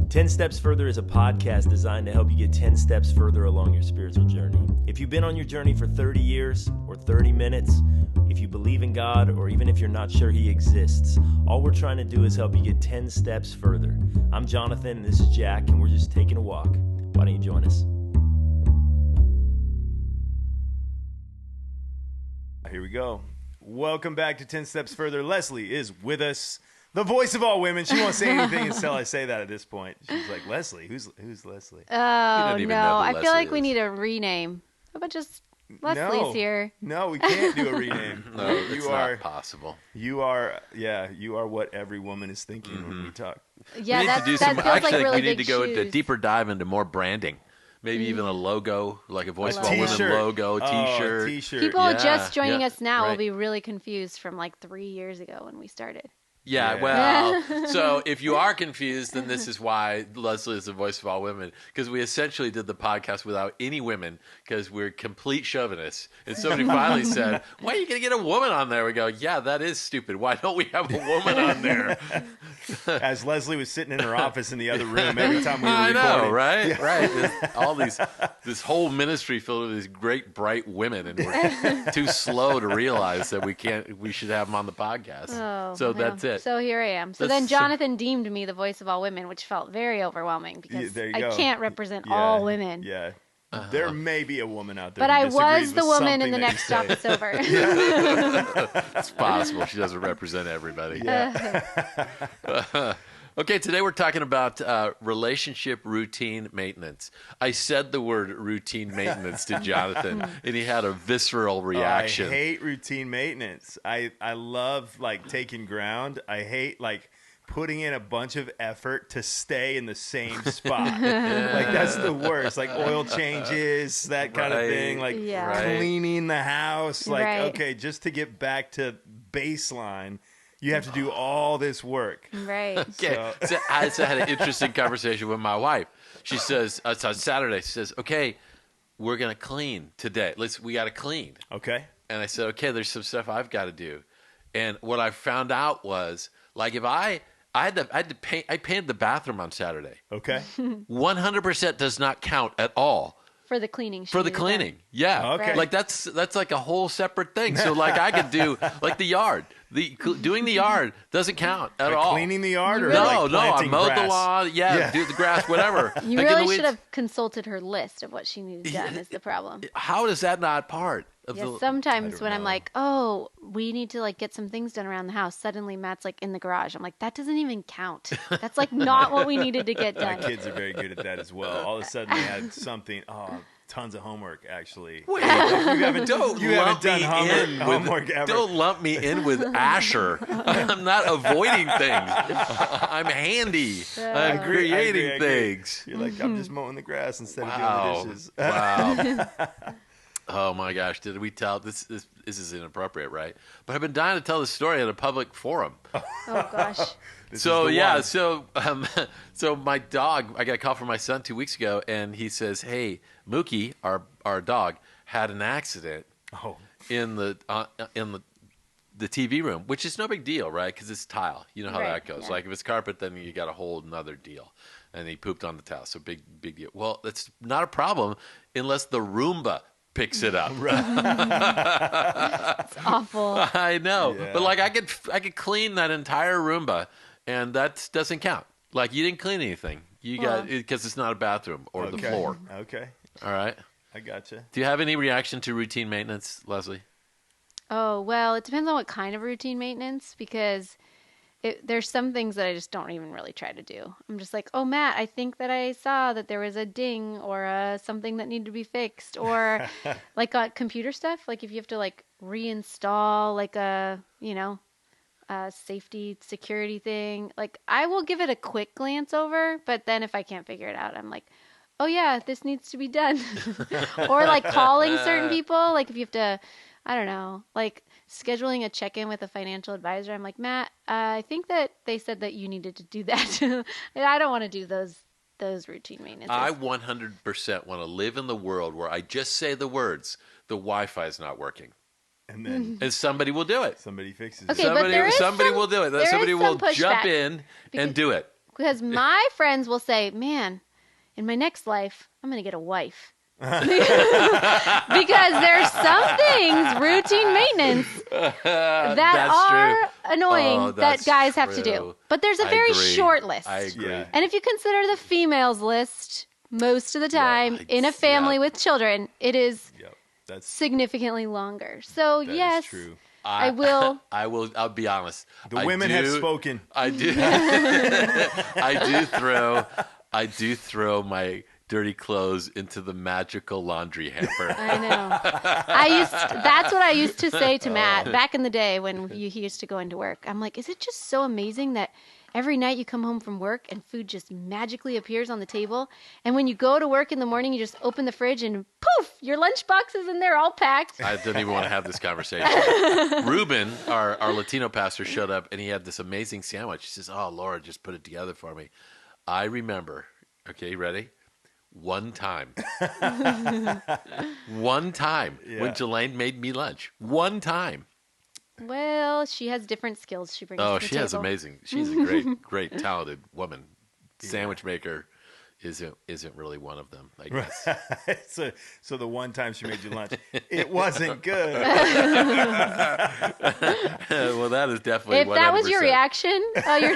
10 Steps Further is a podcast designed to help you get 10 steps further along your spiritual journey. If you've been on your journey for 30 years or 30 minutes, if you believe in God, or even if you're not sure He exists, all we're trying to do is help you get 10 steps further. I'm Jonathan, and this is Jack, and we're just taking a walk. Why don't you join us? Here we go. Welcome back to 10 Steps Further. Leslie is with us. The voice of all women. She won't say anything until I say that at this point. She's like, Leslie? Who's Leslie? Oh, no. I feel like is. we need a rename. How about just Leslie's here? No, we can't do a rename. No, it's not possible. You are what every woman is thinking when we talk. Yeah, we need to do that some. feels Actually, like really we need big to go shoes. into deeper dive into more branding. Maybe even a logo, like a Voice of All Women T-shirt. logo, T-shirt. Oh, T-shirt. People Yeah, just joining yeah, us now right. will be really confused from like 3 years ago when we started. Yeah, Yeah. well, so if you are confused, then this is why Leslie is the voice of all women, because we essentially did the podcast without any women, because we're complete chauvinists. And somebody finally said, why are you going to get a woman on there? We go, yeah, that is stupid. Why don't we have a woman on there? As Leslie was sitting in her office in the other room every time we were I recording. know, right? Yeah. Right. This whole ministry filled with these great, bright women, and we're too slow to realize that we should have them on the podcast. So that's it. So here I am. So then Jonathan deemed me the voice of all women, which felt very overwhelming because there you I go. can't represent all women. Yeah. There may be a woman out there But who I disagrees was the with woman in the something that next you stop say. is over. It's possible. She doesn't represent everybody. Yeah. Okay, today we're talking about relationship routine maintenance. I said the word routine maintenance to Jonathan, and he had a visceral reaction. I hate routine maintenance. I love like taking ground. I hate like putting in a bunch of effort to stay in the same spot. Like that's the worst. Like oil changes, that kind of thing. Like Yeah. cleaning the house. Like, Right. okay, just to get back to baseline, you have to do all this work. Right. Okay, so I had an interesting conversation with my wife. She says, it's on Saturday, she says, okay, we're going to clean today. We got to clean. Okay. And I said, okay, there's some stuff I've got to do. And what I found out was, like, if I had to paint, I painted the bathroom on Saturday. Okay. 100% does not count at all. For the cleaning. For the cleaning, yeah. Okay. Like that's like a whole separate thing. So like I could do like the yard. Doing the yard doesn't count at all. Cleaning the yard or really- like No, I planting mowed grass? the lawn. Yeah, do the grass, whatever. You Like in the really weeds. should have consulted her list of what she needed done is the problem. How is that not part of Yeah, the? sometimes I when don't I'm know. like, oh, we need to like get some things done around the house, suddenly Matt's like in the garage. I'm like, that doesn't even count. That's like not what we needed to get My done. kids are very good at that as well. All of a sudden they had something. Oh, tons of homework actually. Wait, you haven't don't you haven't lump done me in homework with, ever. Don't lump me in with Asher. I'm not avoiding things. I'm handy. I'm agree, creating I agree. things. You're like, I'm just mowing the grass instead of doing the Wow. dishes. Wow. Oh my gosh, did we tell this is inappropriate, right? But I've been dying to tell this story at a public forum. Oh gosh. This So is the yeah, one. so my dog, I got a call from my son 2 weeks ago, and he says, "Hey, Mookie, our dog, had an accident Oh, in the TV room, which is no big deal, right? Because it's tile. You know how Right, that goes. yeah. Like if it's carpet, then you got a whole another deal. And he pooped on the tile, so big deal. Well, that's not a problem unless the Roomba picks it up. It's awful. I know, Yeah. but like I could clean that entire Roomba, and that doesn't count. Like you didn't clean anything. You got because it's not a bathroom or the okay. floor. Okay, All right. I gotcha. Do you have any reaction to routine maintenance, Leslie? Oh, well, it depends on what kind of routine maintenance because there's some things that I just don't even really try to do. I'm just like, oh, Matt, I think that I saw that there was a ding or something that needed to be fixed. Or like computer stuff, like if you have to like reinstall like a safety security thing, like I will give it a quick glance over. But then if I can't figure it out, I'm like, oh, yeah, this needs to be done. Or like calling certain people, like if you have to, I don't know, like scheduling a check-in with a financial advisor. I'm like, Matt, I think that they said that you needed to do that. And I don't want to do those routine maintenance. I 100% want to live in the world where I just say the words, the Wi-Fi is not working. And then And somebody will do it. somebody fixes Okay, it. but there is Somebody some- will do it. there is Somebody some will pushback jump in because and do it. because my friends will say, man, in my next life, I'm going to get a wife. Because there's some things, routine maintenance, that are annoying that guys have to do. But there's a very short list. I agree. Yeah. And if you consider the females list, most of the time in a family with children, it is That's significantly longer. So that is yes, true. I will. I'll be honest. The women have spoken. I do. I do throw my dirty clothes into the magical laundry hamper. I know. That's what I used to say to Matt back in the day when he used to go into work. I'm like, is it just so amazing that every night you come home from work and food just magically appears on the table? And when you go to work in the morning, you just open the fridge and poof, your lunchbox is in there all packed. I didn't even want to have this conversation. Ruben, our Latino pastor, showed up and he had this amazing sandwich. He says, "Oh, Laura, just put it together for me." I remember. Okay, you ready? One time when Jelaine made me lunch. One time. Well, she has different skills she brings to the she table. has amazing. She's a great, talented woman. Sandwich maker isn't really one of them, I guess. So the one time she made you lunch, it wasn't good. Well, that is definitely. If that was your 100%. reaction,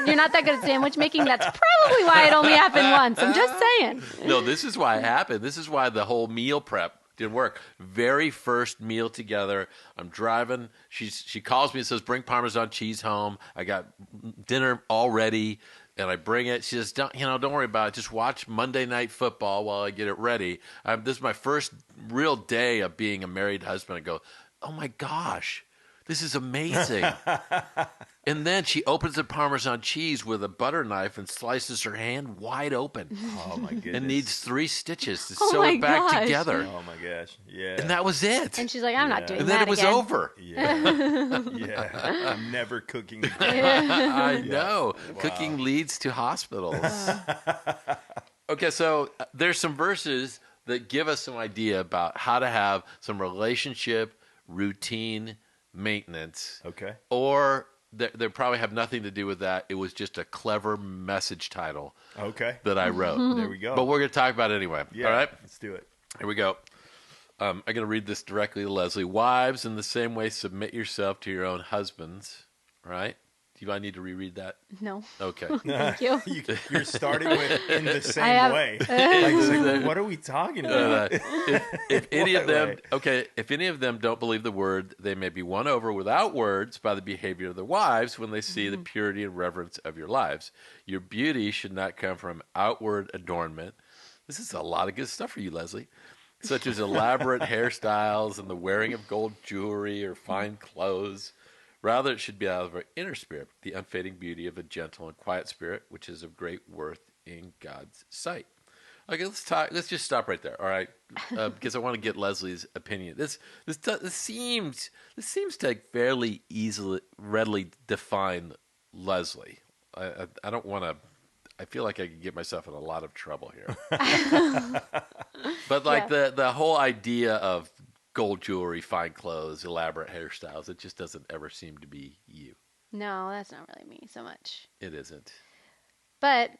you're not that good at sandwich making. That's probably why it only happened once. I'm just saying. No, this is why it happened. This is why the whole meal prep didn't work. Very first meal together. I'm driving. She calls me and says, "Bring Parmesan cheese home. I got dinner all ready." And I bring it. She says, "Don't worry about it. Just watch Monday Night Football while I get it ready." This is my first real day of being a married husband. I go, "Oh my gosh, this is amazing." And then she opens the Parmesan cheese with a butter knife and slices her hand wide open. Oh my goodness. And needs 3 stitches to Oh sew my it back gosh. together. Oh my gosh. Yeah. And that was it. And she's like, I'm not doing And that then it was again. over. Yeah. I'm never cooking again. I know. Cooking leads to hospitals. Okay, so there's some verses that give us some idea about how to have some relationship routine maintenance. Okay. Or they probably have nothing to do with that. It was just a clever message title Okay. that I wrote. There we go. But we're going to talk about it anyway. Yeah, All right? let's do it. Here we go. I'm going to read this directly to Leslie. Wives, in the same way, submit yourself to your own husbands. Right? Do I need to reread that? No. Okay. Thank you. You're starting with in the same have- way. Like, what are we talking about? If any of What them, way? okay, if any of them don't believe the word, they may be won over without words by the behavior of their wives when they see the purity and reverence of your lives. Your beauty should not come from outward adornment. This is a lot of good stuff for you, Leslie. Such as elaborate hairstyles and the wearing of gold jewelry or fine clothes. Rather, it should be out of our inner spirit, the unfading beauty of a gentle and quiet spirit, which is of great worth in God's sight. Okay, let's just stop right there. All right, because I want to get Leslie's opinion. This seems to fairly readily define Leslie. I don't want to. I feel like I could get myself in a lot of trouble here. But like the whole idea of gold jewelry, fine clothes, elaborate hairstyles, it just doesn't ever seem to be you. No, that's not really me so much. It isn't. But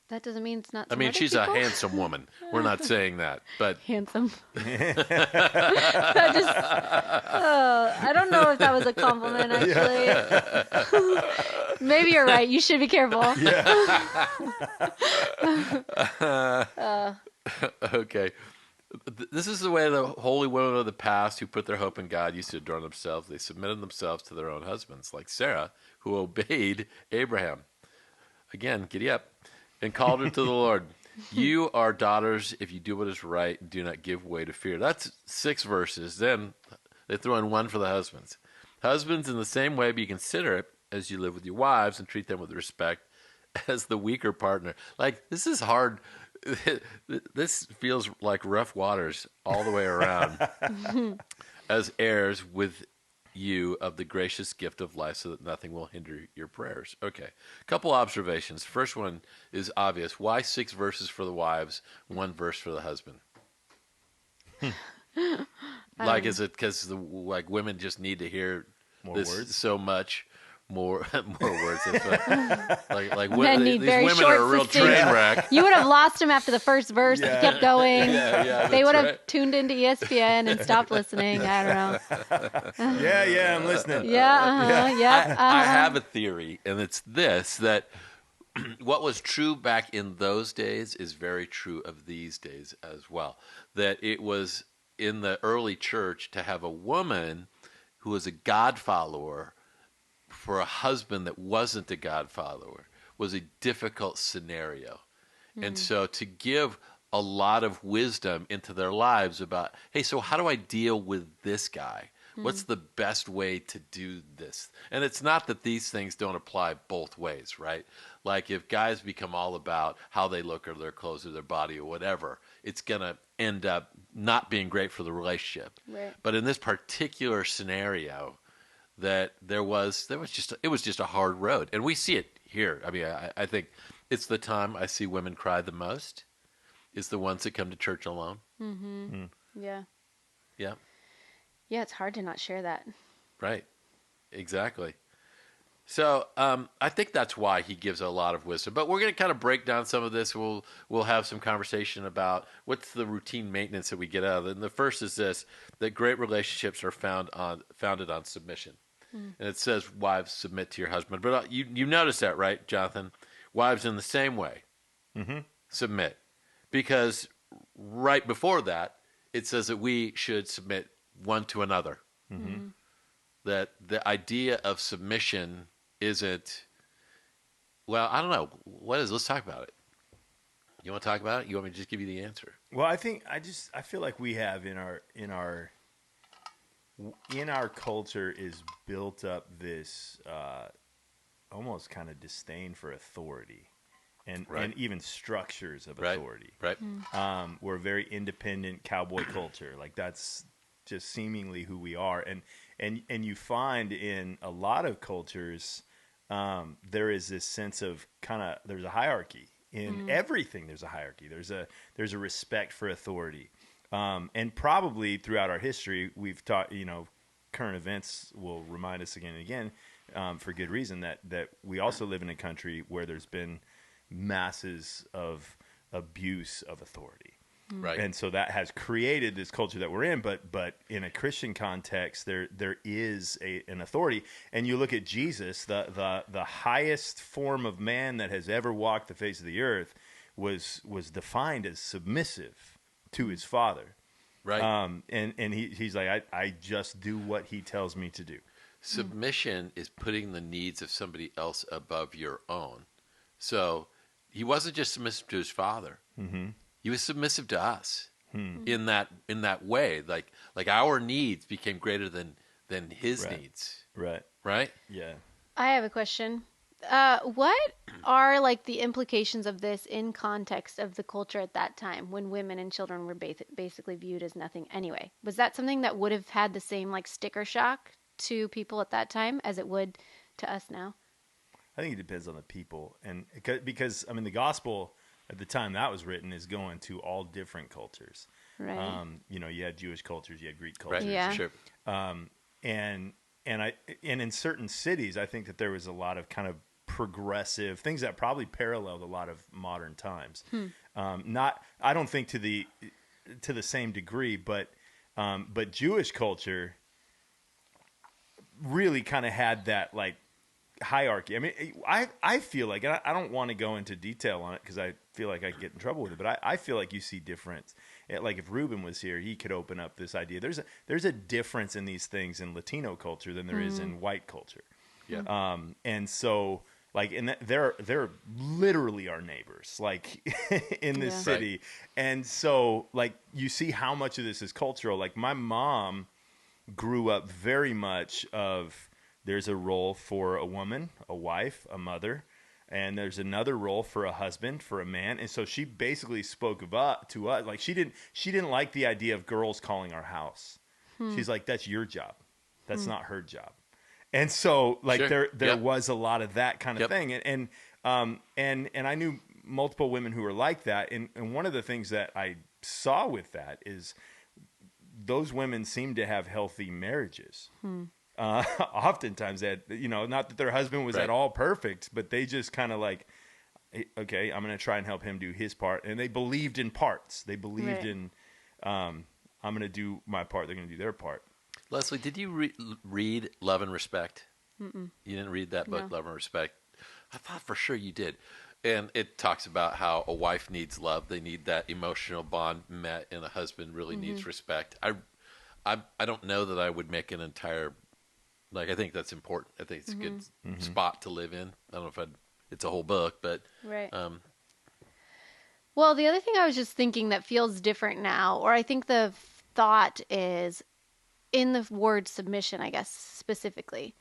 that doesn't mean it's not. I mean, some other she's people. a handsome woman. We're not saying that, but Handsome. That just. I don't know if that was a compliment, actually. Maybe you're right. You should be careful. okay. This is the way the holy women of the past who put their hope in God used to adorn themselves. They submitted themselves to their own husbands, like Sarah, who obeyed Abraham. Again, giddy up. And called her to the Lord. You are daughters if you do what is right and do not give way to fear. That's 6 verses. Then they throw in 1 for the husbands. Husbands, in the same way, be considerate as you live with your wives and treat them with respect as the weaker partner. Like, this is hard. This feels like rough waters all the way around. As heirs with you of the gracious gift of life so that nothing will hinder your prayers. Okay. Couple observations. First one is obvious. Why 6 verses for the wives, 1 verse for the husband? Like, is it because like women just need to hear More this words? so much more words. That's like Men need these very women short, are a real succinct- train wreck. You would have lost him after the first verse. Yeah. If you kept going. Yeah, They that's would have right. tuned into E ESPN and stopped listening. I don't know. Yeah, I'm listening. Yeah. I have a theory, and it's this, that what was true back in those days is very true of these days as well. That it was in the early church to have a woman who was a God follower for a husband that wasn't a God follower was a difficult scenario. And so to give a lot of wisdom into their lives about, hey, so how do I deal with this guy? What's the best way to do this? And it's not that these things don't apply both ways, right? Like if guys become all about how they look or their clothes or their body or whatever, it's going to end up not being great for the relationship. Right. But in this particular scenario, that it was just a hard road. And we see it here. I mean, I think it's the time I see women cry the most is the ones that come to church alone. Yeah. Yeah. Yeah, it's hard to not share that. Right. Exactly. So I think that's why he gives a lot of wisdom. But we're going to kind of break down some of this. We'll have some conversation about what's the routine maintenance that we get out of it. And the first is this, that great relationships are founded on submission. And it says, wives, submit to your husband. But you notice that, right, Jonathan? Wives in the same way, submit. Because right before that, it says that we should submit one to another. That the idea of submission isn't, well, I don't know. What is? Let's talk about it. You want to talk about it? You want me to just give you the answer? Well, I feel like we have in our culture is built up this almost kind of disdain for authority and even structures of authority. Right. We're a very independent cowboy culture. Like that's just seemingly who we are. And you find in a lot of cultures, there is this sense of there's a hierarchy in everything. There's a hierarchy. There's a respect for authority. And probably throughout our history, we've taught, current events will remind us again and again, for good reason that we also live in a country where there's been masses of abuse of authority. Right. And so that has created this culture that we're in, but in a Christian context, there is an authority. And you look at Jesus, the highest form of man that has ever walked the face of the earth was defined as submissive to his Father. Right. And he's like, I just do what he tells me to do. Submission is putting the needs of somebody else above your own. So he wasn't just submissive to his Father. He was submissive to us in that way. Like our needs became greater than his needs. Right. Right? Yeah. I have a question. What are like the implications of this in context of the culture at that time when women and children were basically viewed as nothing anyway? Was that something that would have had the same like sticker shock to people at that time as it would to us now? I think it depends on the people. And because, I mean, the gospel at the time that was written is going to all different cultures. Right. You had Jewish cultures, you had Greek cultures. Right. Yeah. Sure. And in certain cities, I think that there was a lot of kind of progressive things that probably paralleled a lot of modern times. I don't think to the same degree, but Jewish culture really kind of had that like hierarchy. I mean, I feel like, and I don't want to go into detail on it because I feel like I could get in trouble with it, but I feel like you see difference. Like if Ruben was here, he could open up this idea. There's a difference in these things in Latino culture than there is in white culture. Yeah. And so like, and they're literally our neighbors, like in this city. Right. And so like, you see how much of this is cultural. Like my mom grew up very much of, there's a role for a woman, a wife, a mother, and there's another role for a husband, for a man. And so she basically spoke to us. Like she didn't like the idea of girls calling our house. She's like, that's your job. That's not her job. And so like Sure. there was a lot of that kind of thing. And I knew multiple women who were like that. And one of the things that I saw with that is those women seemed to have healthy marriages. oftentimes that, not that their husband was Right. at all perfect, but they just kind of like, "Hey, okay, I'm going to try and help him do his part. And they believed in parts. They believed Right. in, I'm going to do my part. They're going to do their part. Leslie, did you read Love and Respect? You didn't read that book, No. Love and Respect? I thought for sure you did. And it talks about how a wife needs love. They need that emotional bond met, and a husband really needs respect. I don't know that I would make an entire, like, I think that's important. I think it's a good spot to live in. I don't know if it's a whole book, but Right. Well, the other thing I was just thinking that feels different now, or I think the thought is in the word submission, I guess, specifically.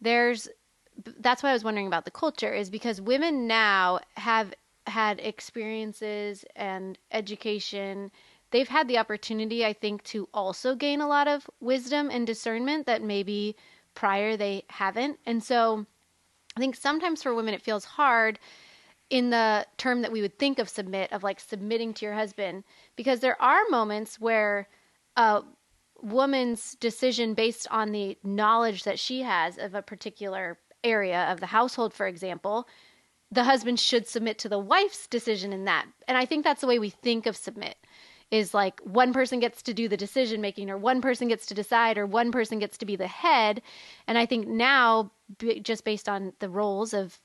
That's why I was wondering about the culture, is because women now have had experiences and education. They've had the opportunity, I think, to also gain a lot of wisdom and discernment that maybe prior they haven't. And so I think sometimes for women it feels hard in the term that we would think of submit, of like submitting to your husband, because there are moments where a woman's decision based on the knowledge that she has of a particular area of the household, for example, the husband should submit to the wife's decision in that. And I think that's the way we think of submit, is like one person gets to do the decision making, or one person gets to decide, or one person gets to be the head. And I think now, just based on the roles of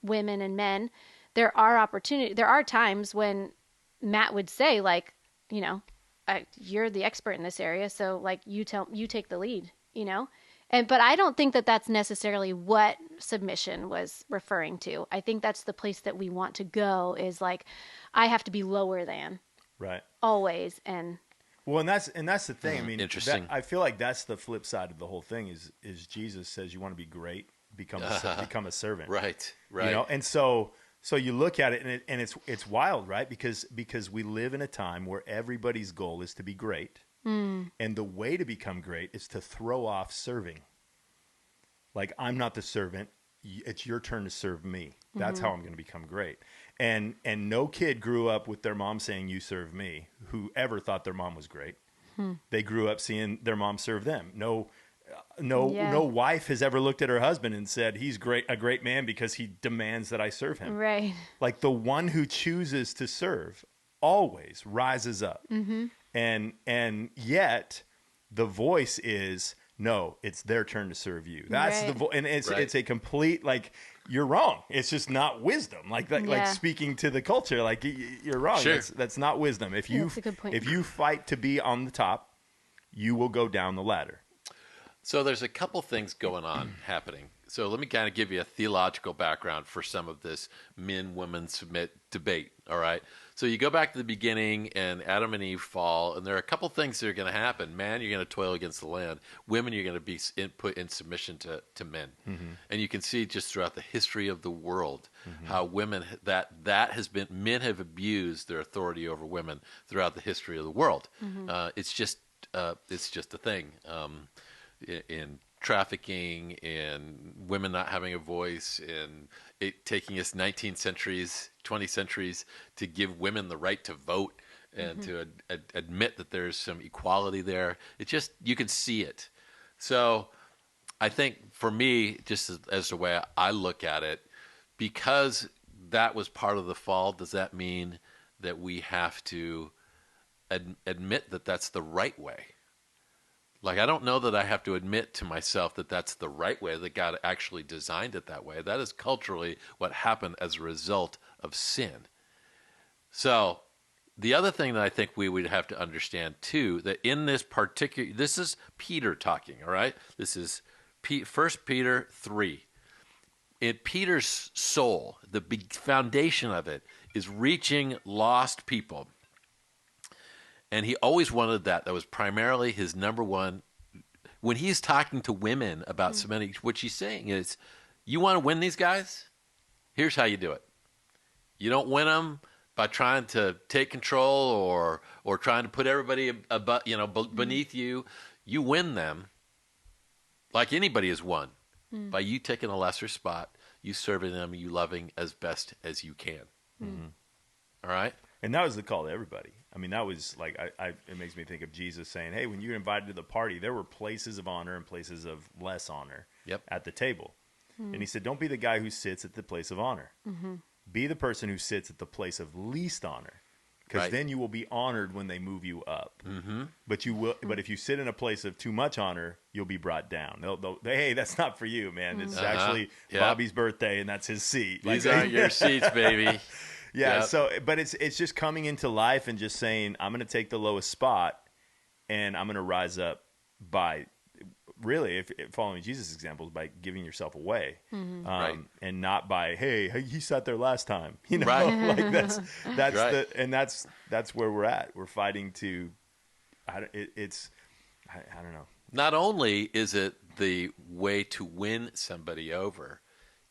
women and men, there are times when Matt would say, like, you're the expert in this area, so like you take the lead, but I don't think that that's necessarily what submission was referring to. I think that's the place that we want to go, is like, I have to be lower than Right. always. And Well, and that's the thing. I mean, Interesting. I feel like that's the flip side of the whole thing is Jesus says, you want to be great, become a servant. right. And so you look at it, and it's wild, right? Because we live in a time where everybody's goal is to be great. And the way to become great is to throw off serving. Like, I'm not the servant. It's your turn to serve me. That's how I'm going to become great. And no kid grew up with their mom saying, you serve me, who ever thought their mom was great. They grew up seeing their mom serve them. No wife has ever looked at her husband and said, he's a great man because he demands that I serve him. right. Like, the one who chooses to serve always rises up. And yet the voice is, no, it's their turn to serve you. That's Right. the voice. And it's Right. a complete, like, you're wrong. It's just not wisdom. Like Yeah. speaking to the culture, like, you're wrong. Sure. That's not wisdom. If you that's a good point. if you fight to be on the top, you will go down the ladder. So there's a couple things going on happening. So let me kind of give you a theological background for some of this men-women submit debate, all right? So you go back to the beginning, and Adam and Eve fall, and there are a couple things that are going to happen. Man, you're going to toil against the land. Women, you're going to be put in submission to men. And you can see just throughout the history of the world how women, that has been, men have abused their authority over women throughout the history of the world. It's just a thing. In trafficking, in women not having a voice, in it taking us 19 centuries, 20 centuries to give women the right to vote and to admit that there's some equality there. It just, you can see it. So I think for me, just as the way I look at it, because that was part of the fall, does that mean that we have to admit that that's the right way? Like, I don't know that I have to admit to myself that that's the right way, that God actually designed it that way. That is culturally what happened as a result of sin. So the other thing that I think we would have to understand, too, that in this particular, this is Peter talking, all right? This is 1 Peter 3. In Peter's soul, the big foundation of it is reaching lost people. And he always wanted that. That was primarily his number one. When he's talking to women about submitting, what she's saying is, you want to win these guys? Here's how you do it. You don't win them by trying to take control or trying to put everybody beneath you. You win them like anybody has won by you taking a lesser spot, you serving them, you loving as best as you can. All right? And that was the call to everybody. I mean, that was like, it makes me think of Jesus saying, hey, when you're invited to the party, there were places of honor and places of less honor at the table. And he said, don't be the guy who sits at the place of honor. Be the person who sits at the place of least honor, because then you will be honored when they move you up. But but if you sit in a place of too much honor, you'll be brought down. Hey, that's not for you, man. It's actually Bobby's birthday, and that's his seat. These aren't your seats, baby. Yeah. So, but it's just coming into life and just saying, I'm going to take the lowest spot, and I'm going to rise up by, really, if following Jesus' examples, by giving yourself away, and not by, hey, he sat there last time, you know, like that's that's where we're at. We're fighting to, I don't know. Not only is it the way to win somebody over,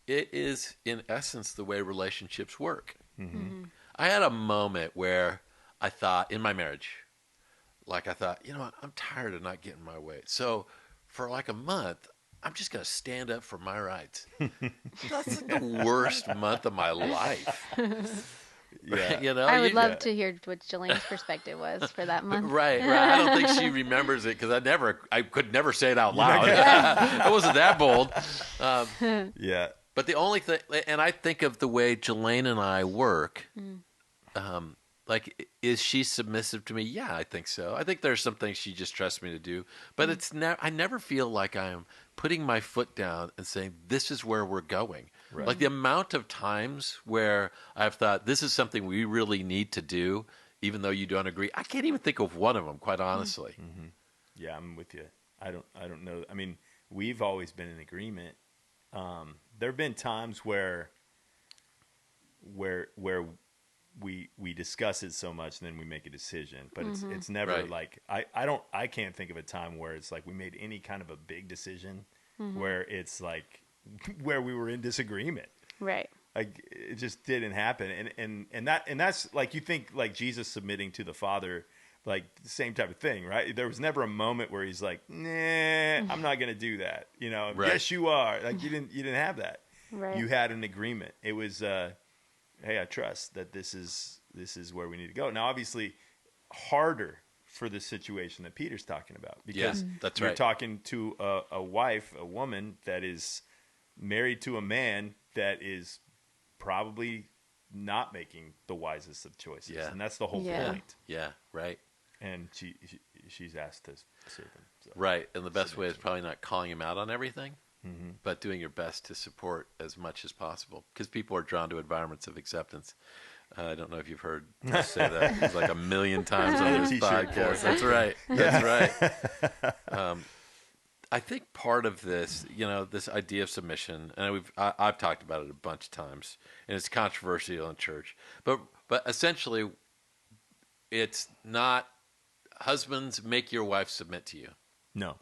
it is in essence the way relationships work. I had a moment where I thought, in my marriage, like I thought, you know what, I'm tired of not getting my way. So for like a month, I'm just going to stand up for my rights. That's like the worst month of my life. Yeah. You know, I would love to hear what Jelane's perspective was for that month. Right. I don't think she remembers it because I could never say it out loud. I wasn't that bold. Yeah. But the only thing, and I think of the way Jelaine and I work, like, is she submissive to me? Yeah, I think so. I think there's some things she just trusts me to do. But I never feel like I am putting my foot down and saying, this is where we're going. Right. Like the amount of times where I've thought, this is something we really need to do, even though you don't agree. I can't even think of one of them, quite honestly. Yeah, I'm with you. I don't know. I mean, we've always been in agreement. There have been times where we discuss it so much and then we make a decision, but it's never like, I can't think of a time where it's like we made any kind of a big decision where it's like where we were in disagreement. Right. Like it just didn't happen. And that's like, you think like Jesus submitting to the Father, like the same type of thing, right? There was never a moment where he's like, nah, I'm not going to do that. You know, yes, you are. Like you didn't have that. Right. You had an agreement. It was, hey, I trust that this is where we need to go. Now, obviously, harder for the situation that Peter's talking about, because that's you're right. talking to a wife, a woman that is married to a man that is probably not making the wisest of choices, and that's the whole point. Yeah, right. And she's asked to serve him. So. Right, and the best way is probably not calling him out on everything, but doing your best to support as much as possible, because people are drawn to environments of acceptance. I don't know if you've heard us say that. It's like 1 million times on this podcast. That's right. That's right. I think part of this, you know, this idea of submission, and I've talked about it a bunch of times, and it's controversial in church, but essentially, it's not husbands make your wife submit to you. No.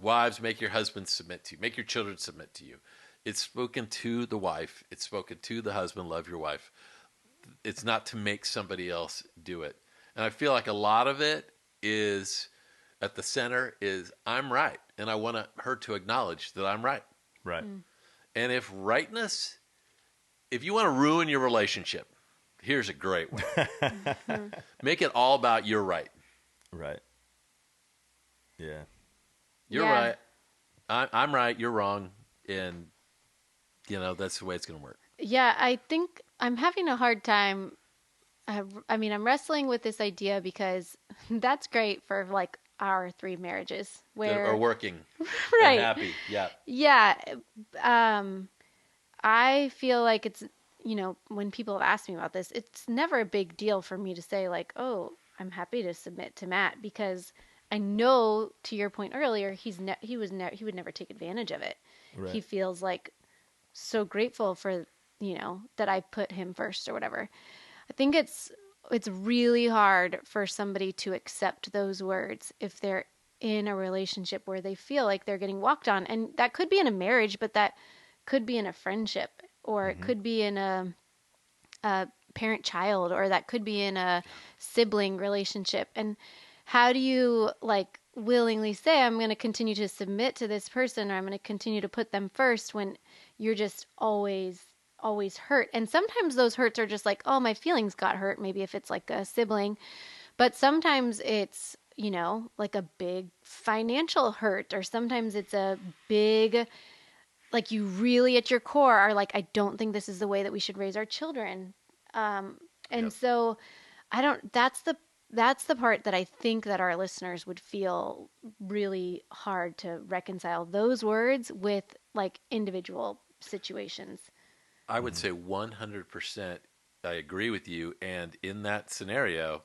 Wives, make your husbands submit to you. Make your children submit to you. It's spoken to the wife. It's spoken to the husband. Love your wife. It's not to make somebody else do it. And I feel like a lot of it is at the center is I'm right. And I want her to acknowledge that I'm right. Right. And if you want to ruin your relationship, here's a great one. Make it all about you're right. Right. Yeah. You're right. I'm right. You're wrong. And, you know, that's the way it's going to work. Yeah, I think I'm having a hard time. I mean, I'm wrestling with this idea because that's great for like our 3 marriages where are working, right? And happy, yeah. Yeah, I feel like it's, you know, when people have asked me about this, it's never a big deal for me to say like, oh, I'm happy to submit to Matt, because I know, to your point earlier, he would never take advantage of it. Right. He feels like so grateful for, you know, that I put him first or whatever. I think it's really hard for somebody to accept those words if they're in a relationship where they feel like they're getting walked on. And that could be in a marriage, but that could be in a friendship, or it could be in a parent-child, or that could be in a sibling relationship. And how do you like willingly say, I'm going to continue to submit to this person, or I'm going to continue to put them first, when you're just always always hurt. And sometimes those hurts are just like, oh, my feelings got hurt, maybe if it's like a sibling. But sometimes it's, you know, like a big financial hurt, or sometimes it's a big, like you really at your core are like, I don't think this is the way that we should raise our children. And so that's the part that I think that our listeners would feel really hard to reconcile, those words with like individual situations. I would say 100% I agree with you. And in that scenario,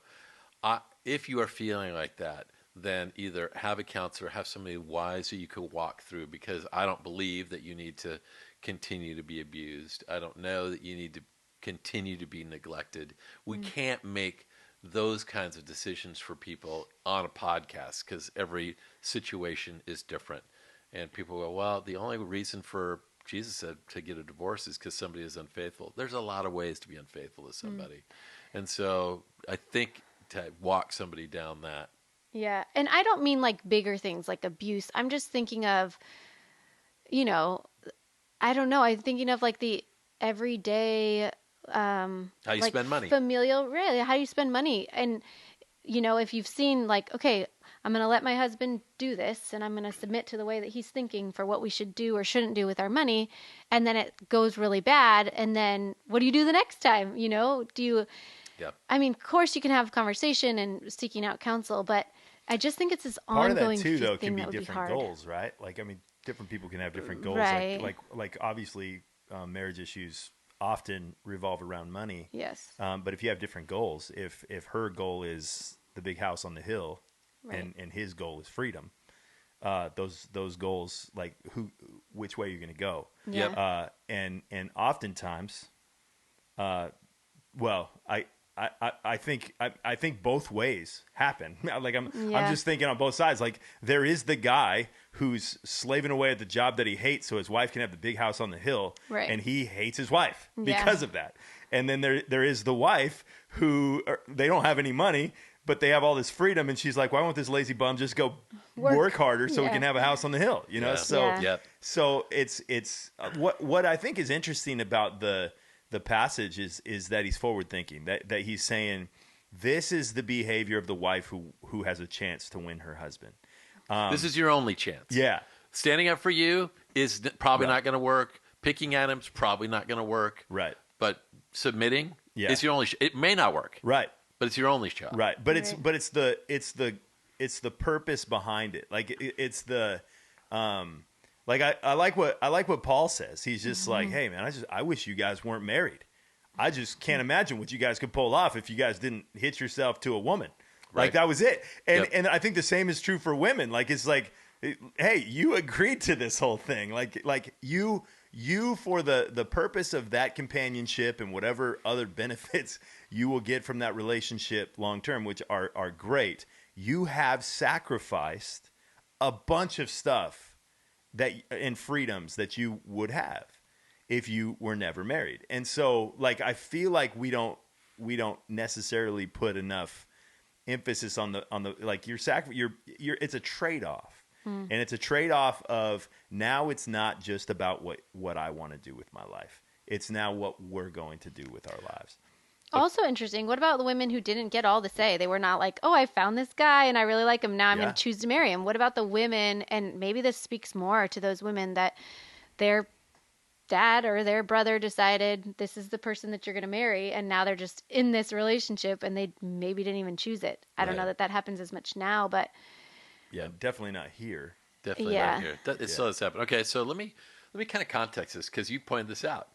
if you are feeling like that, then either have a counselor, have somebody wise who you could walk through, because I don't believe that you need to continue to be abused. I don't know that you need to continue to be neglected. We can't make those kinds of decisions for people on a podcast because every situation is different. And people go, well, the only reason for Jesus said to get a divorce is because somebody is unfaithful. There's a lot of ways to be unfaithful to somebody. And so I think to walk somebody down that. Yeah. And I don't mean like bigger things like abuse. I'm just thinking of, you know, I don't know. I'm thinking of like the everyday, How you like spend money. familial, really, how you spend money. And, you know, if you've seen like, okay, I'm going to let my husband do this and I'm going to submit to the way that he's thinking for what we should do or shouldn't do with our money. And then it goes really bad. And then what do you do the next time? You know, Yep. I mean, of course you can have conversation and seeking out counsel, but I just think it's this Part of ongoing that too, though, thing can be that would be different hard. goals, right? Like, I mean, different people can have different goals. Right. Like obviously, marriage issues often revolve around money. Yes. But if you have different goals, if her goal is the big house on the hill, Right. and his goal is freedom, those goals, like which way you're going to go. Yeah. And oftentimes, well, I think both ways happen. Like I'm just thinking on both sides. Like there is the guy who's slaving away at the job that he hates so his wife can have the big house on the hill, Right. and he hates his wife Yeah. because of that. And then there is the wife who they don't have any money, but they have all this freedom, and she's like, why won't this lazy bum just go work harder so we Yeah. can have a house on the hill? You know, Yeah. so Yeah. Yep. so it's what I think is interesting about the passage is that he's forward thinking, that he's saying this is the behavior of the wife who has a chance to win her husband. This is your only chance. Yeah, Standing up for you is probably Right. not going to work. Picking at him is probably not going to work. right, But submitting Yeah. is your only it may not work, right, but it's your only shot. right. But Right. it's the purpose behind it. Like it's the like I like what Paul says. He's just like, hey man, I wish you guys weren't married. I just can't imagine what you guys could pull off if you guys didn't hitch yourself to a woman. Like Right. that was it. And Yep. and I think the same is true for women. Like it's like, hey, you agreed to this whole thing. Like you for the purpose of that companionship and whatever other benefits you will get from that relationship long term, which are great. You have sacrificed a bunch of stuff and freedoms that you would have if you were never married. And so like I feel like we don't necessarily put enough emphasis on the like you're it's a trade-off. And it's a trade-off of now it's not just about what I want to do with my life. It's now what we're going to do with our lives. Also interesting. What about the women who didn't get all the say? They were not like, oh, I found this guy and I really like him. Now I'm Yeah. going to choose to marry him. What about the women? And maybe this speaks more to those women that their dad or their brother decided this is the person that you're going to marry. And now they're just in this relationship and they maybe didn't even choose it. I don't know Right. that happens as much now, but Yeah, definitely not here. Definitely Yeah. not here. It still has happened. Okay, so let me kind of context this because you pointed this out.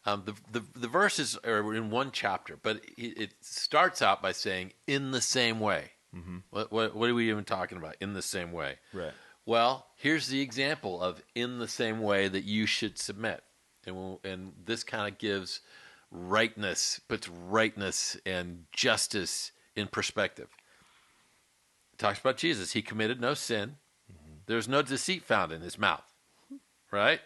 The verses are in one chapter, but it starts out by saying "in the same way." What are we even talking about? In the same way. Right. Well, here's the example of in the same way that you should submit, and this kind of gives puts rightness and justice in perspective. It talks about Jesus. He committed no sin. There's no deceit found in his mouth. Right?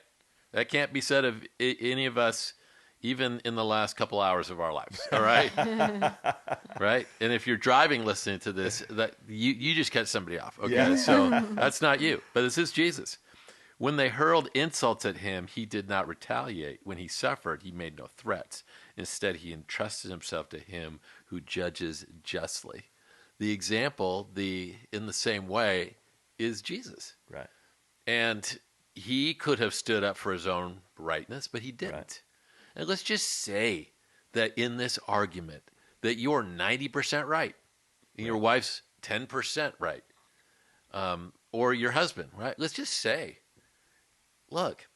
That can't be said of any of us, even in the last couple hours of our lives. All right? Right? And if you're driving listening to this, that you just cut somebody off. Okay? Yeah. So that's not you, but this is Jesus. When they hurled insults at him, he did not retaliate. When he suffered, he made no threats. Instead, he entrusted himself to him who judges justly. The example, in the same way, is Jesus. Right. And he could have stood up for his own rightness, but he didn't. Right. And let's just say that in this argument that you're 90% right and your wife's 10% right, or your husband, right? Let's just say, look,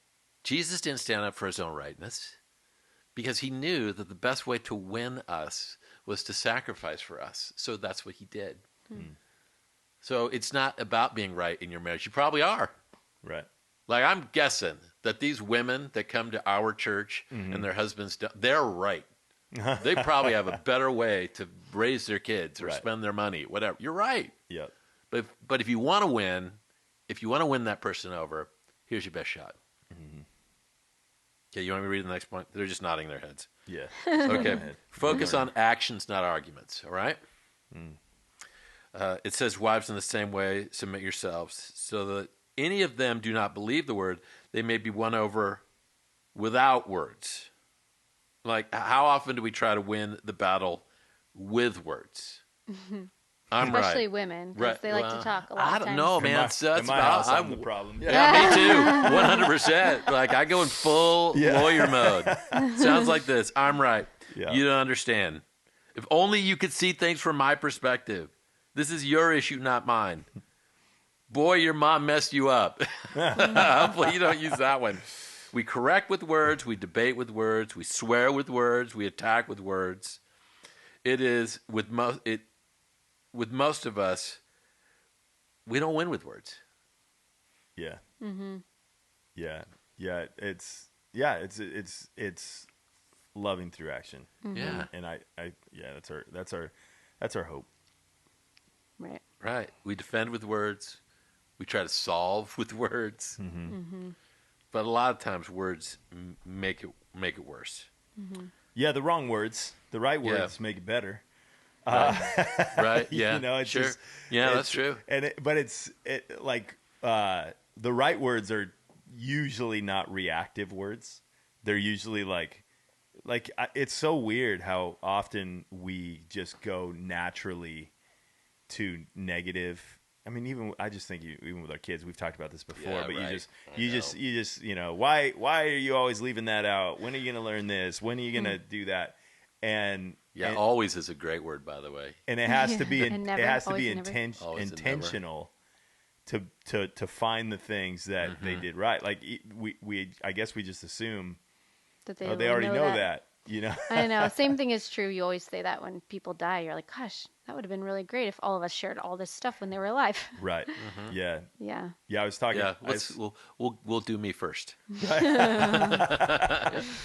Jesus didn't stand up for his own rightness because he knew that the best way to win us was to sacrifice for us. So that's what he did. So it's not about being right in your marriage. You probably are. Right. Like, I'm guessing that these women that come to our church and their husbands, they're right. They probably have a better way to raise their kids or Right. spend their money, whatever. You're right. Yep. But if you want to win, that person over, here's your best shot. Okay, you want me to read the next point? They're just nodding their heads. Yeah. Okay. Go ahead. Focus on actions, not arguments. All right? It says, wives, in the same way, submit yourselves, so that any of them do not believe the word, they may be won over without words. Like, how often do we try to win the battle with words? I'm Especially right. women, because Right. they like Well, to talk a lot I of don't times. know, man. In That's my about, house, I'm the problem. Yeah, me too. 100%. Like, I go in full lawyer mode. Sounds like this. I'm right. Yeah. You don't understand. If only you could see things from my perspective. This is your issue, not mine. Boy, your mom messed you up. Hopefully you don't use that one. We correct with words. We debate with words. We swear with words. We attack with words. It is, with most of us, we don't win with words. Yeah. Yeah. Yeah. It's loving through action. Yeah. And that's our hope. Right. Right. We defend with words. We try to solve with words. But a lot of times words make it worse. Yeah, the wrong words. The right words make it better. Right? Yeah. You know, it's sure. just, Yeah, that's true. The right words are usually not reactive words. They're usually it's so weird how often we just go naturally to negative. I mean, I just think even with our kids, we've talked about this before, Yeah, but right. you just, why are you always leaving that out? When are you going to learn this? When are you going to do that? And Always is a great word, by the way. and it has to be And never, it has to always be and never. Always and intentional to find the things that they did right. Like I guess we just assume That they, they already know that. You know. I know. Same thing is true. You always say that when people die. You're like, gosh, that would have been really great if all of us shared all this stuff when they were alive. Right. Yeah. Yeah. Yeah. I was talking. Yeah, we'll do me first.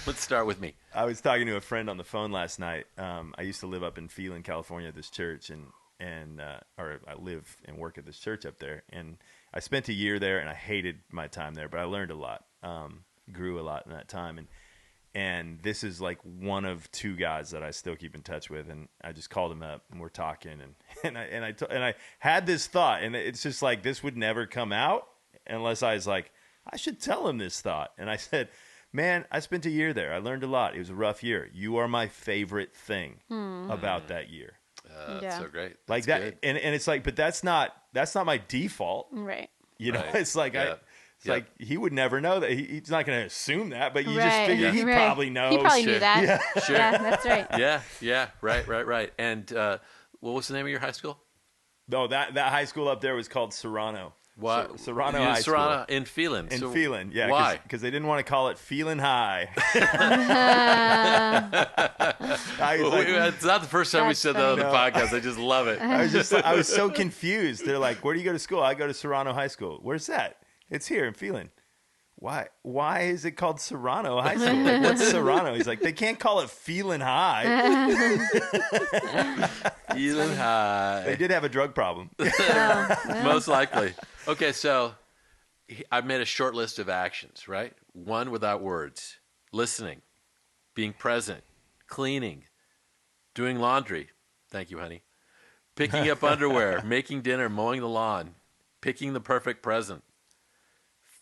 Let's start with me. I was talking to a friend on the phone last night. I used to live up in Phelan, California, at this church, or I live and work at this church up there. And I spent a year there, and I hated my time there, but I learned a lot, grew a lot in that time. And this is like one of two guys that I still keep in touch with. And I just called him up, and we're talking, and I had this thought, and it's just like this would never come out unless I was like, I should tell him this thought. And I said, man, I spent a year there. I learned a lot. It was a rough year. You are my favorite thing about that year. That's Yeah. so great. Like That's that. good. And it's like, but that's not my default. Right. You know, Right. it's like, Yeah. it's like he would never know that. He's not going to assume that, but you just Right. figure he Right. probably knows. He probably Sure. knew that. Yeah. Sure. Yeah, that's right. Yeah. Right. And what was the name of your high school? No, that high school up there was called Serrano. What? Serrano Yeah, High Serrano in Phelan. In So Phelan, yeah. Why? Because they didn't want to call it Phelan High. I was like, It's not the first time we That's said that on the funny. podcast. I just love it. I was so confused. They're like, "Where do you go to school?" I go to Serrano High School. Where's that? It's here in Phelan. Why is it called Serrano High School? Like, what's Serrano? He's like, they can't call it Phelan High. Phelan High. They did have a drug problem. Most likely. Okay, so I've made a short list of actions, right? One, without words. Listening. Being present. Cleaning. Doing laundry. Thank you, honey. Picking up underwear. Making dinner. Mowing the lawn. Picking the perfect present.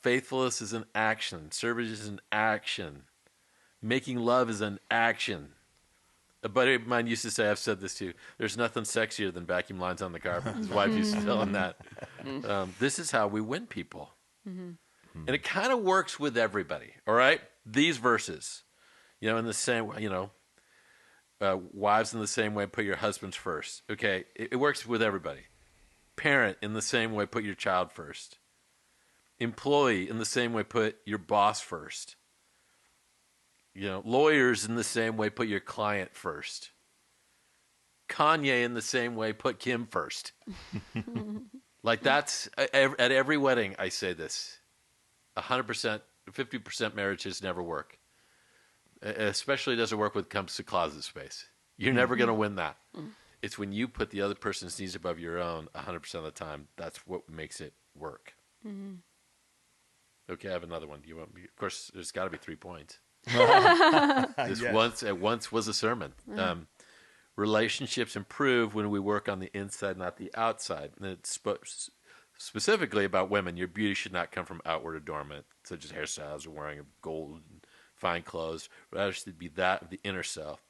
Faithfulness is an action. Service is an action. Making love is an action. A buddy of mine used to say, I've said this too, there's nothing sexier than vacuum lines on the carpet. His wife used to tell him that. This is how we win people. And it kind of works with everybody, all right? These verses, in the same way, wives in the same way, put your husbands first. Okay, it works with everybody. Parent, in the same way, put your child first. Employee, in the same way, put your boss first. Lawyers, in the same way, put your client first. Kanye, in the same way, put Kim first. Like that's, at every wedding, I say this. 100%, 50% marriages never work. Especially doesn't work when it comes to closet space. You're never going to win that. It's when you put the other person's needs above your own 100% of the time. That's what makes it work. Okay, I have another one. Do you want me? Of course, there's got to be 3 points. This Yes. once was a sermon. Relationships improve when we work on the inside, not the outside. And it's specifically about women. Your beauty should not come from outward adornment, such as hairstyles or wearing gold and fine clothes. Rather, it should be that of the inner self,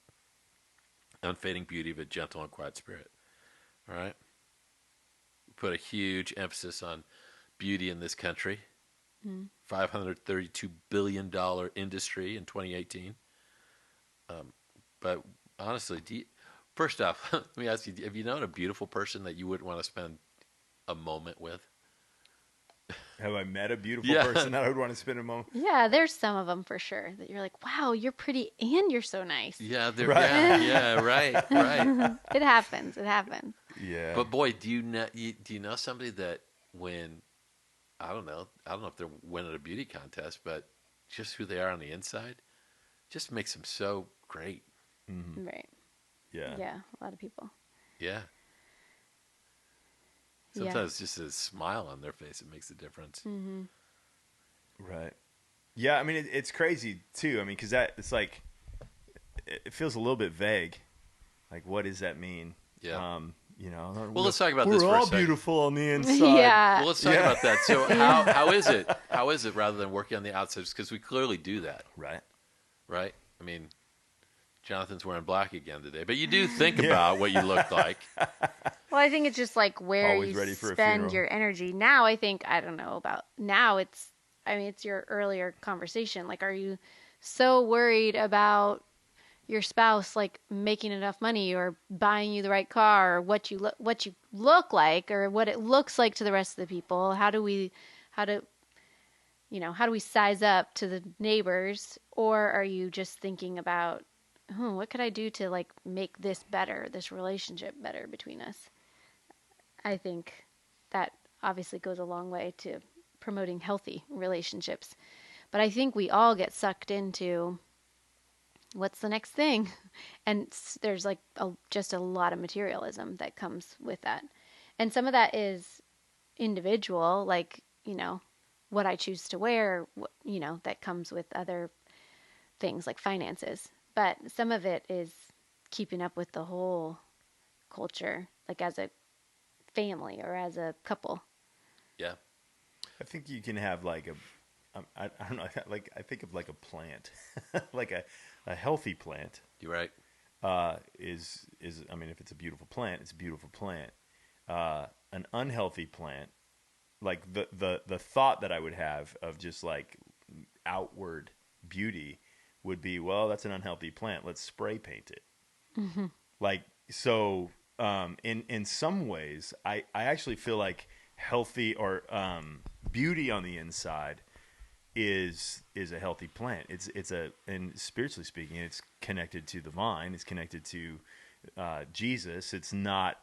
unfading beauty of a gentle and quiet spirit. All right? We put a huge emphasis on beauty in this country. $532 billion industry in 2018. But honestly, first off, let me ask you, have you known a beautiful person that you wouldn't want to spend a moment with? Have I met a beautiful person that I would want to spend a moment? Yeah, there's some of them for sure that you're like, wow, you're pretty and you're so nice. Yeah, Right. right. It happens. It happens. Yeah. But boy, do you know somebody that when I don't know if they're winning a beauty contest, but just who they are on the inside just makes them so great. Right. yeah. Yeah, a lot of people. Yeah. Sometimes just a smile on their face, it makes a difference. Right. Yeah, I mean, it's crazy, too. I mean, because it's like, it feels a little bit vague. Like, what does that mean? Yeah. Well, let's talk about this we're for a all second. beautiful on the inside. Yeah. Well, let's talk about that. So how is it? How is it rather than working on the outside? Because we clearly do that, Right. right? I mean, Jonathan's wearing black again today, but you do think about what you look like. Well, I think it's just like where Always you ready for a spend funeral. your energy. Now, I think, I don't know about now. It's your earlier conversation. Like, are you so worried about your spouse like making enough money or buying you the right car or what you look like or what it looks like to the rest of the people? How do we size up to the neighbors? Or are you just thinking about, what could I do to like make this better, this relationship better between us? I think that obviously goes a long way to promoting healthy relationships. But I think we all get sucked into what's the next thing? And there's like just a lot of materialism that comes with that. And some of that is individual, like, what I choose to wear, that comes with other things like finances. But some of it is keeping up with the whole culture, like as a family or as a couple. Yeah. I think you can have like I don't know, like I think of like a plant, like a healthy plant. You're right. Is I mean, if it's a beautiful plant, it's a beautiful plant. An unhealthy plant, like the thought that I would have of just like outward beauty would be, well, that's an unhealthy plant. Let's spray paint it. Like, so in some ways, I actually feel like healthy or beauty on the inside is a healthy plant. And spiritually speaking, it's connected to the vine. It's connected to Jesus. It's not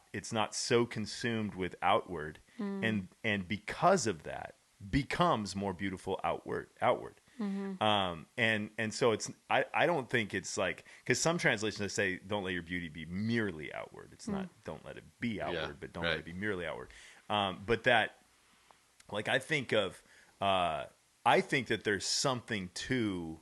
so consumed with outward, and because of that, becomes more beautiful outward. And so it's I don't think it's like, because some translations say don't let your beauty be merely outward. It's not don't let it be outward, but don't let it be merely outward. But that, like, I think that there's something to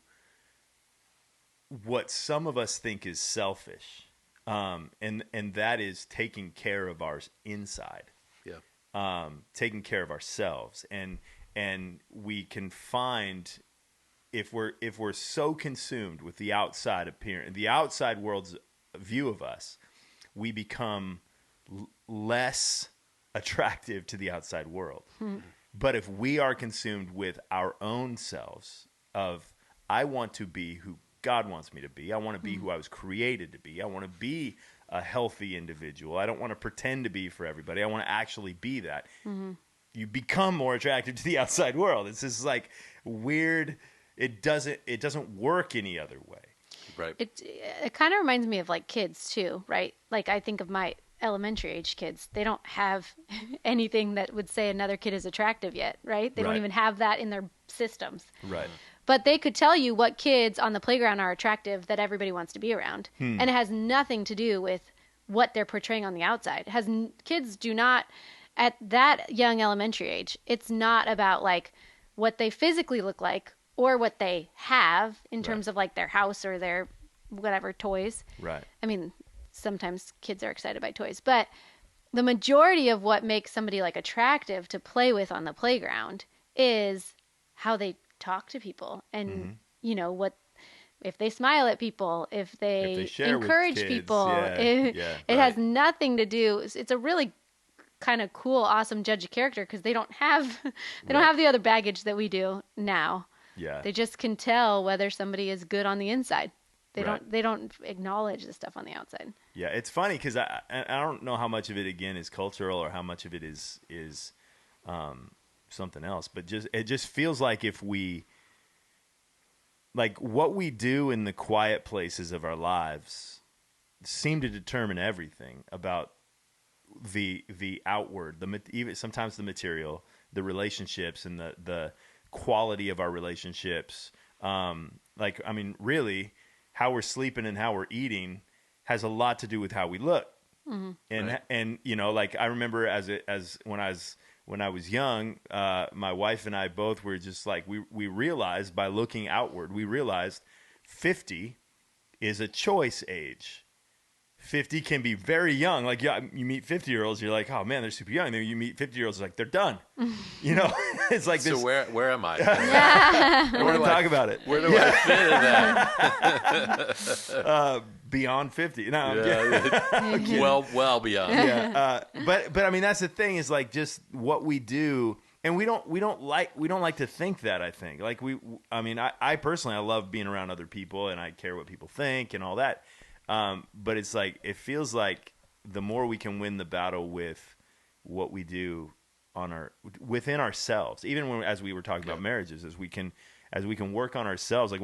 what some of us think is selfish, and that is taking care of our inside. Yeah. Taking care of ourselves, and and we can find, if we're so consumed with the outside appearance, the outside world's view of us, we become less attractive to the outside world. But if we are consumed with our own selves of, I want to be who God wants me to be. I want to be who I was created to be. I want to be a healthy individual. I don't want to pretend to be for everybody. I want to actually be that. You become more attractive to the outside world. It's just like weird. It doesn't work any other way. Right. It kind of reminds me of like kids too, right? Like I think of my elementary age kids. They don't have anything that would say another kid is attractive yet, right? They don't even have that in their systems. Right. But they could tell you what kids on the playground are attractive that everybody wants to be around. And it has nothing to do with what they're portraying on the outside. Kids do not, at that young elementary age, it's not about like what they physically look like or what they have in terms of like their house or their whatever toys. Right. I mean, sometimes kids are excited by toys, but the majority of what makes somebody like attractive to play with on the playground is how they talk to people and you know what, if they smile at people, if they share encourage with kids. people. It has nothing to do. It's a really kind of cool, awesome judge of character because they don't have don't have the other baggage that we do now. Yeah. They just can tell whether somebody is good on the inside. They Right. don't acknowledge the stuff on the outside. Yeah, it's funny because I don't know how much of it again is cultural or how much of it is something else, but it just feels like if we, like what we do in the quiet places of our lives seem to determine everything about the outward, even sometimes the material, the relationships, and the quality of our relationships. Like, I mean, really, how we're sleeping and how we're eating has a lot to do with how we look. And you know, like I remember as when I was young, my wife and I both were just like, we realized by looking outward, we realized 50 is a choice age. 50 can be very young. Like, yeah, you meet 50-year-olds, you're like, oh man, they're super young. Then you meet 50-year-olds, like they're done. You know, it's like this. So where am I? I want to talk about it. Where do I fit in that? Beyond 50. No, I'm kidding. well beyond. Yeah. But I mean, that's the thing is like just what we do. And we don't like to think that, I think. Like I personally, I love being around other people and I care what people think and all that. But it's like, it feels like the more we can win the battle with what we do within ourselves, even as we were talking about marriages, as we can work on ourselves. Like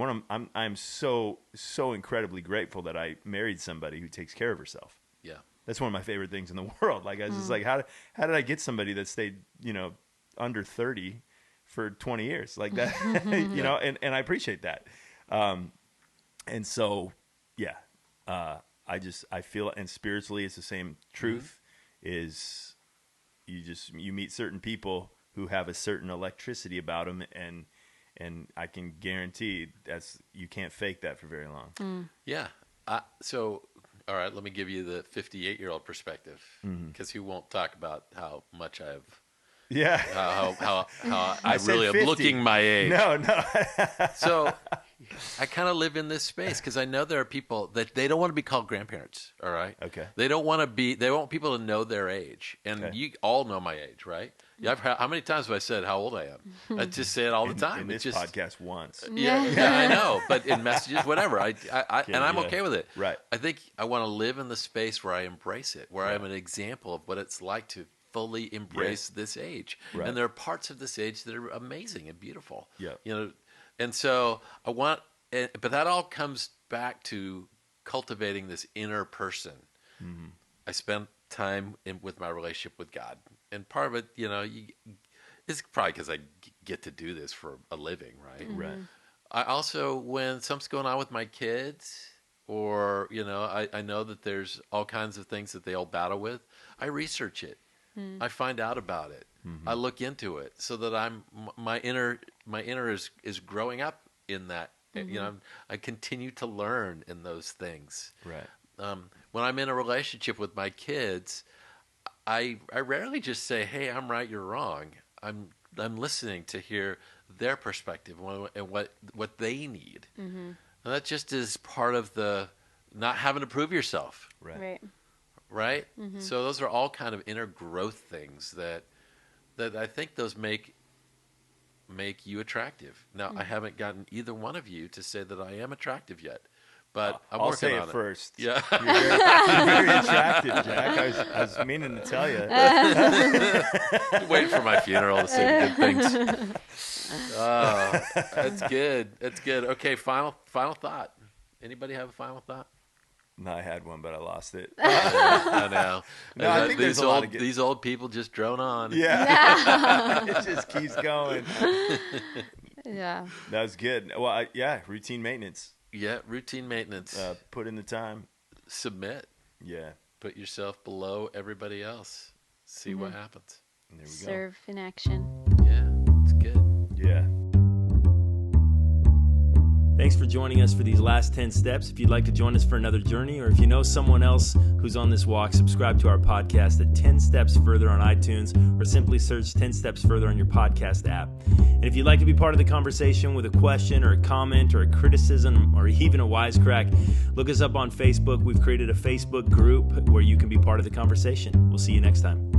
I'm so incredibly grateful that I married somebody who takes care of herself. Yeah. That's one of my favorite things in the world. Like I was just like, how did I get somebody that stayed, under 30 for 20 years like that, and I appreciate that. And so, yeah. I feel, and spiritually it's the same truth, is you meet certain people who have a certain electricity about them, and I can guarantee you can't fake that for very long. Yeah. So, all right, let me give you the 58-year-old perspective, because who won't talk about how much I've, yeah, how I really am 50. looking my age. No. So I kind of live in this space because I know there are people that they don't want to be called grandparents. All right. Okay. They want people to know their age, and you all know my age, right? Yeah. How many times have I said how old I am? I just say it all the time. In this podcast once. Yeah, I know, but in messages, whatever. And I'm okay with it. Right. I think I want to live in the space where I embrace it, where I'm an example of what it's like to fully embrace this age. Right. And there are parts of this age that are amazing and beautiful. Yeah. And so but that all comes back to cultivating this inner person. Mm-hmm. I spent time with my relationship with God, and part of it, it's probably because I get to do this for a living, right? Mm-hmm. Right. I also, when something's going on with my kids, or I know that there's all kinds of things that they all battle with, I research it. I find out about it. I look into it so that my inner is growing up in that. I continue to learn in those things. Right. When I'm in a relationship with my kids, I rarely just say, "Hey, I'm right, you're wrong." I'm I'm listening to hear their perspective and what they need. Mm-hmm. And that just is part of the not having to prove yourself, Right. right? Mm-hmm. So those are all kind of inner growth things that I think those make you attractive. Now, I haven't gotten either one of you to say that I am attractive yet, but I'm I'll working say on it first. Yeah. You're very attractive, Jack. I was meaning to tell you. Waiting for my funeral to say good things. Oh, that's good. That's good. Okay, final thought. Anybody have a final thought? No, I had one, but I lost it. I know. No, I think there's a lot of good- these old people just drone on. Yeah. It just keeps going. Yeah. That was good. Well, routine maintenance. Yeah, routine maintenance. Put in the time. Submit. Yeah. Put yourself below everybody else. See what happens. And there we Serve in action. Yeah, it's good. go. Yeah. Thanks for joining us for these last 10 steps. If you'd like to join us for another journey, or if you know someone else who's on this walk, subscribe to our podcast at 10 Steps Further on iTunes, or simply search 10 Steps Further on your podcast app. And if you'd like to be part of the conversation with a question or a comment or a criticism or even a wisecrack, look us up on Facebook. We've created a Facebook group where you can be part of the conversation. We'll see you next time.